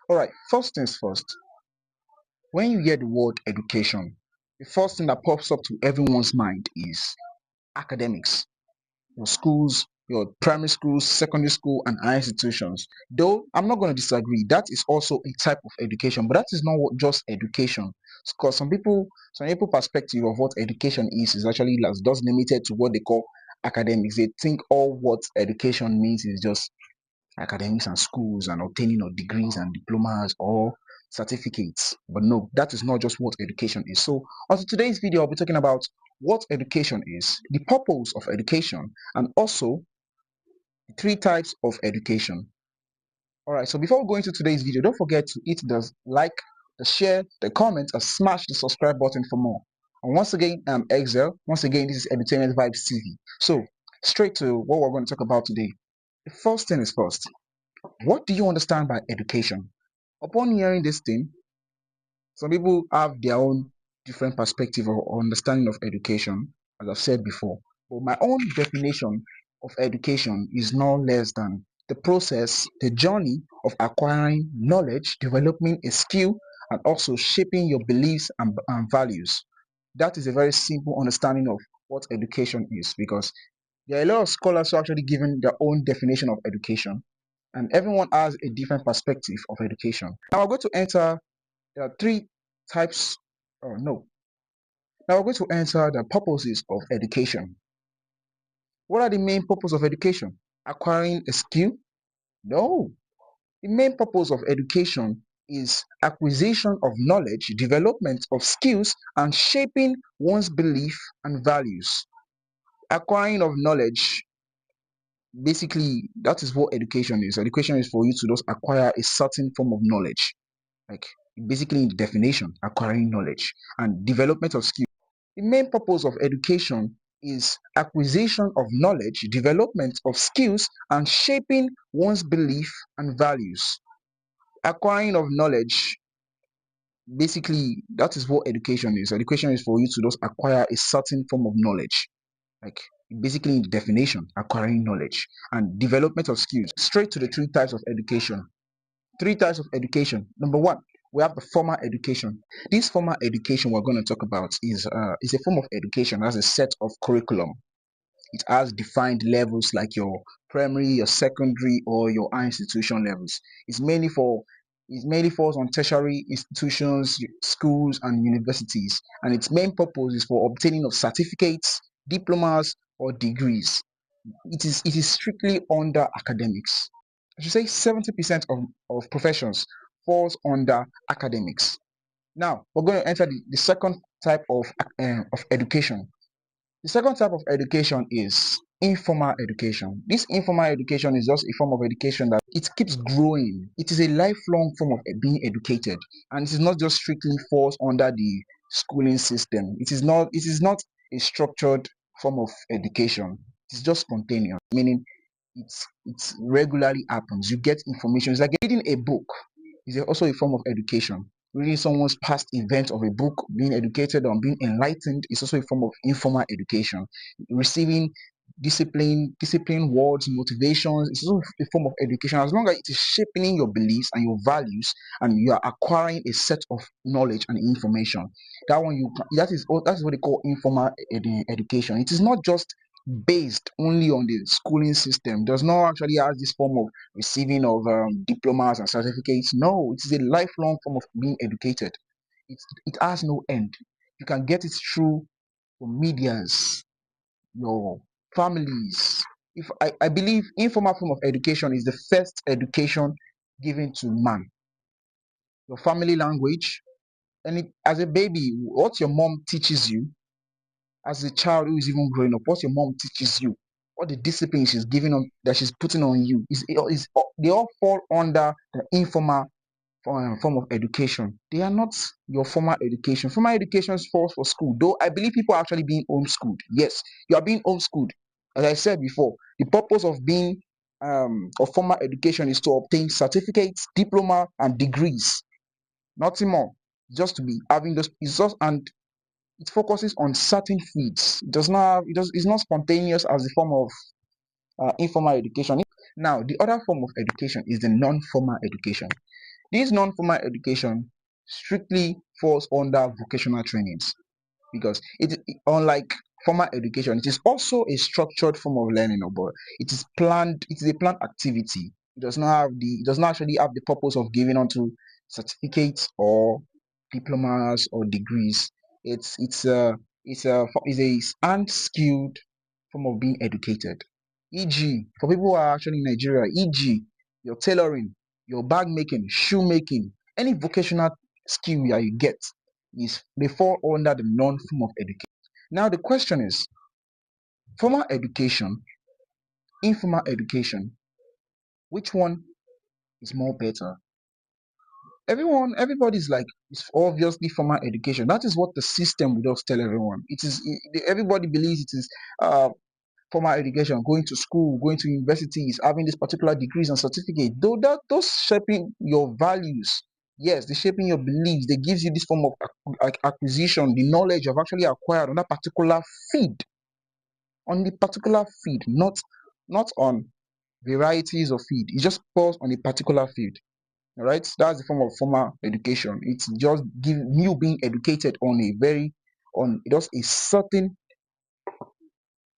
Alright, first things first, when you hear the word education, the first thing that pops up to everyone's mind is academics. Your schools, your primary schools, secondary school, and higher institutions. Though I'm not going to disagree, that is also a type of education, but that is not just education. Because some people perspective of what education is actually just limited to what they call academics. They think all what education means is just academics and schools and obtaining of degrees and diplomas or certificates. But no, that is not just what education is. So, on today's video, I'll be talking about what education is, the purpose of education, and also the three types of education. All right, so before we go into today's video, don't forget to hit the like, the share, the comment, and smash the subscribe button for more. And once again, I'm Excel. Once again, this is Entertainment Vibes TV. So, straight to what we're going to talk about today. The first thing is first. What do you understand by education? Upon hearing this thing, some people have their own different perspective or understanding of education, as I've said before. But my own definition of education is no less than the process, the journey of acquiring knowledge, developing a skill, and also shaping your beliefs and values. That is a very simple understanding of what education is, because there are a lot of scholars who are actually given their own definition of education, and everyone has a different perspective of education. Now we're going to enter the three types, oh no. Now we're going to enter the purposes of education. What are the main purpose of education? Acquiring a skill? No. The main purpose of education is acquisition of knowledge, development of skills, and shaping one's belief and values. Acquiring of knowledge, basically, that is what education is. Education is for you to just acquire a certain form of knowledge, like basically in the definition, acquiring knowledge and development of skills. The main purpose of education is acquisition of knowledge, development of skills, and shaping one's belief and values. Acquiring of knowledge, basically, that is what education is. Education is for you to just acquire a certain form of knowledge, like basically in the definition, acquiring knowledge and development of skills. Straight to the three types of education. Three types of education. Number one, we have the formal education. This formal education we're going to talk about is a form of education, has a set of curriculum. It has defined levels like your primary, your secondary, or your high institution levels. It's mainly falls on tertiary institutions, schools, and universities, and its main purpose is for obtaining of certificates, diplomas, or degrees. It is strictly under academics. I should say 70% of professions falls under academics. Now we're going to enter the second type of education. The second type of education is informal education. This informal education is just a form of education that it keeps growing. It is a lifelong form of being educated, and it is not just strictly falls under the schooling system. It is not a structured form of education. It's just spontaneous, meaning it's regularly happens. You get information. It's like reading a book is also a form of education. Reading someone's past events of a book, being educated on being enlightened is also a form of informal education. Receiving discipline words, motivations is also a form of education. As long as it is shaping your beliefs and your values, and you are acquiring a set of knowledge and information, that is what they call informal education. It is not just based only on the schooling system. Does not actually have this form of receiving of diplomas and certificates. No, it is a lifelong form of being educated. It has no end. You can get it through your medias, your families. If I believe informal form of education is the first education given to man. Your family language, and as a baby, what your mom teaches you as a child who is even growing up, what your mom teaches you, what the discipline she's giving on that she's putting on you is they all fall under the informal form of education. They are not your formal education. Formal education falls for school, though I believe people are actually being homeschooled. Yes, you are being homeschooled. As I said before, the purpose of being of formal education is to obtain certificates, diploma, and degrees. Nothing more. Just to be having those. It's just and it focuses on certain fields. It does not. It's not spontaneous as the form of informal education. Now, the other form of education is the non-formal education. This non-formal education strictly falls under vocational trainings because unlike formal education, it is also a structured form of learning, but it is planned. It is a planned activity. It does not actually have the purpose of giving onto certificates or diplomas or degrees. It's a unskilled form of being educated. E.g., for people who are actually in Nigeria, e.g., your tailoring, your bag making, shoe making, any vocational skill that you get is they fall under the non-form of education. Now the question is, formal education, informal education, which one is more better? Everybody's like, it's obviously formal education. That is what the system will just tell everyone. Everybody believes it is formal education, going to school, going to universities, having these particular degrees and certificate. Though that those shaping your values, yes, they shaping your beliefs. They gives you this form of acquisition, the knowledge you've actually acquired on that particular field, not on varieties of field. It just falls on a particular field. All right, that's the form of formal education. It's just give you being educated on just a certain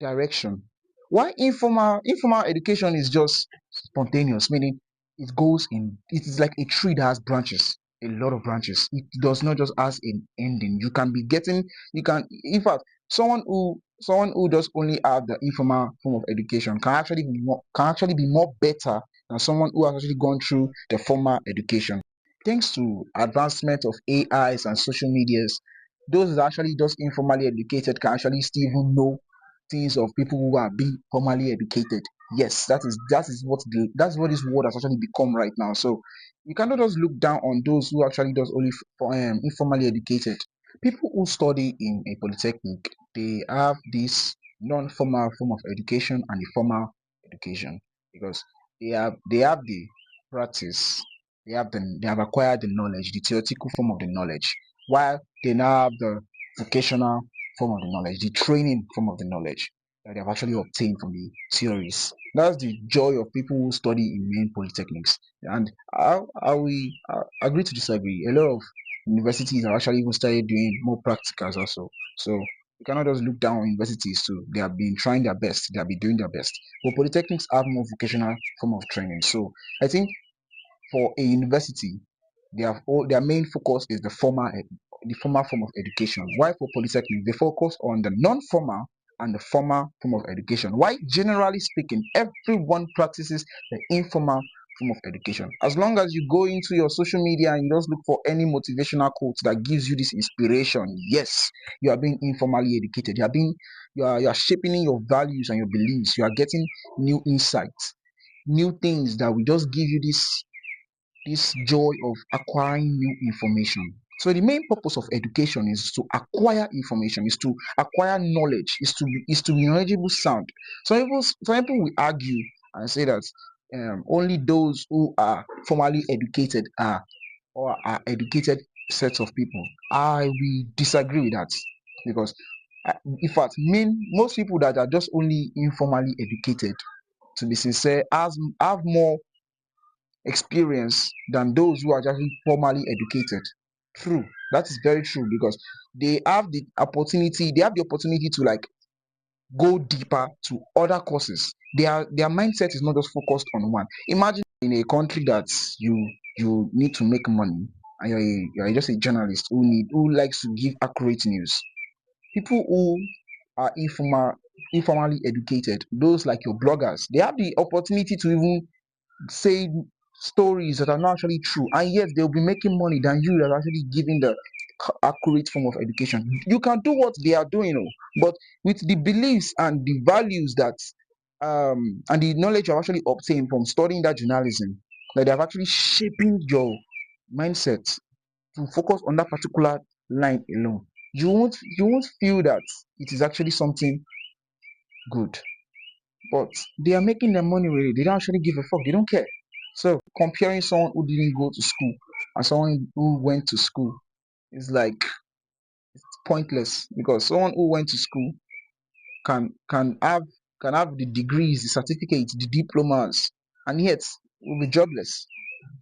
direction. Why informal education is just spontaneous, meaning it is like a tree that has branches, a lot of branches. It does not just has an ending. You can, in fact, someone who does only have the informal form of education can actually be more better than someone who has actually gone through the formal education. Thanks to advancement of AIs and social medias, those that actually just informally educated can actually still even know things of people who are being formally educated. Yes, that's what this world has actually become right now. So you cannot just look down on those who actually does only informally educated. People who study in a polytechnic, they have this non-formal form of education and the formal education because they have the practice, they have acquired the knowledge, the theoretical form of the knowledge, while they now have the vocational form of the knowledge, the training form of the knowledge that they have actually obtained from the theories. That's the joy of people who study in main polytechnics. And I will agree to disagree. A lot of universities have actually even started doing more practicals also. So you cannot just look down on universities too. They have been trying their best. They have been doing their best. But polytechnics have more vocational form of training. So I think for a university, their main focus is the formal form of education. Why for polytechnic they focus on the non-formal and the formal form of education. Why generally speaking, everyone practices the informal form of education. As long as you go into your social media and you just look for any motivational quote that gives you this inspiration, yes, you are being informally educated. You are shaping your values and your beliefs. You are getting new insights, new things that will just give you this joy of acquiring new information. So the main purpose of education is to acquire information, is to acquire knowledge, is to be knowledgeable sound. Some people will argue and say that only those who are formally educated are educated sets of people. I will disagree with that because in fact, most people that are just only informally educated, to be sincere, have more experience than those who are actually formally educated. True, that is very true because they have the opportunity to like go deeper to other courses. Their mindset is not just focused on one. Imagine in a country that you need to make money and you're just a journalist who likes to give accurate news. People who are informally educated, those like your bloggers, they have the opportunity to even say stories that are not actually true, and yet they'll be making money than you that are actually giving the accurate form of education. You can do what they are doing, but with the beliefs and the values that and the knowledge you have actually obtained from studying that journalism, that they have actually shaping your mindset to focus on that particular line alone. You won't feel that it is actually something good, but they are making their money with it. They don't actually give a fuck. They don't care. So comparing someone who didn't go to school and someone who went to school is like pointless because someone who went to school can can have can have the degrees, the certificates, the diplomas, and yet will be jobless.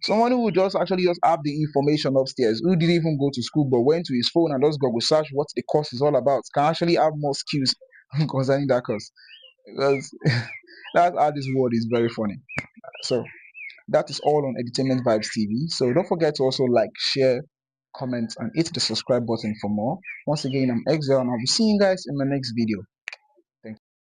Someone who would just actually just have the information upstairs, who didn't even go to school but went to his phone and just Google search what the course is all about, can actually have more skills concerning that course. Because that's how this world is very funny. So that is all on Edutainment Vibes TV. So don't forget to also like, share, comment, and hit the subscribe button for more. Once again, I'm Exile, and I'll be seeing you guys in my next video.